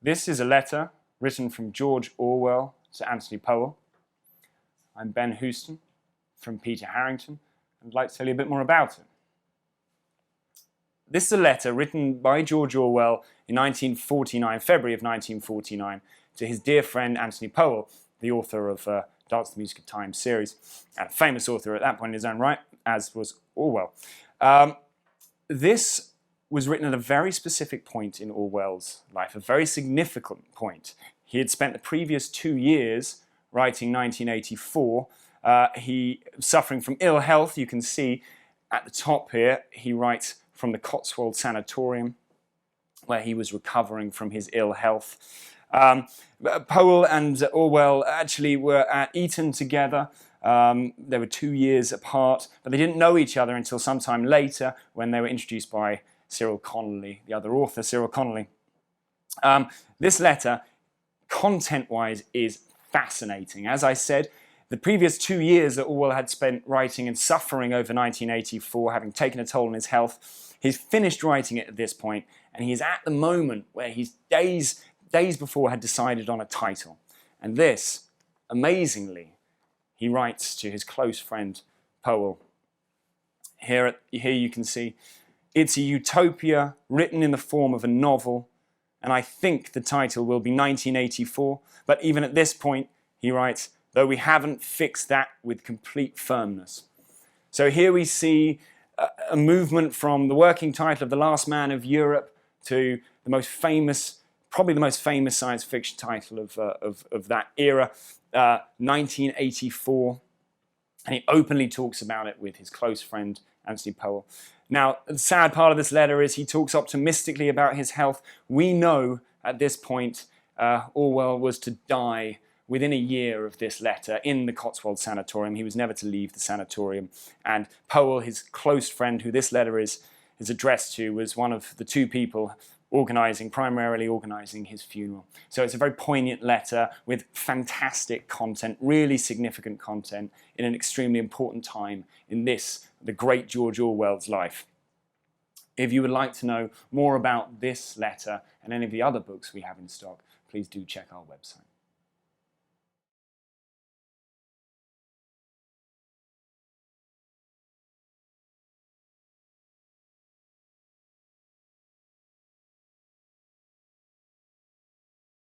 This is a letter written from George Orwell to Anthony Powell. I'm Ben Houston from Peter Harrington, and I'd like to tell you a bit more about it. This is a letter written by George Orwell in 1949, February of 1949, to his dear friend Anthony Powell, the author of Dance the Music of Time series, and a famous author at that point in his own right, as was Orwell. This was written at a very specific point in Orwell's life, a very significant point. He had spent the previous 2 years writing 1984. He was suffering from ill health. You can see at the top here, he writes from the Cotswold Sanatorium, where he was recovering from his ill health. Powell and Orwell actually were at Eton together. They were 2 years apart, but they didn't know each other until sometime later when they were introduced by Cyril Connolly, the other author, Cyril Connolly. This letter, content-wise, is fascinating. As I said, the previous 2 years that Orwell had spent writing and suffering over 1984, having taken a toll on his health, he's finished writing it at this point, and he is at the moment where he's days before had decided on a title. And this, amazingly, he writes to his close friend Powell. Here you can see, it's a utopia written in the form of a novel, and I think the title will be 1984, but even at this point, he writes, though we haven't fixed that with complete firmness. So here we see a movement from the working title of The Last Man of Europe to the most famous, probably the most famous science fiction title of that era, 1984. And he openly talks about it with his close friend, Anthony Powell. Now, the sad part of this letter is he talks optimistically about his health. We know at this point Orwell was to die within a year of this letter in the Cotswold Sanatorium. He was never to leave the sanatorium. And Powell, his close friend, who this letter is addressed to, was one of the two people primarily organising his funeral. So it's a very poignant letter with fantastic content, really significant content in an extremely important time in the great George Orwell's life. If you would like to know more about this letter and any of the other books we have in stock, please do check our website.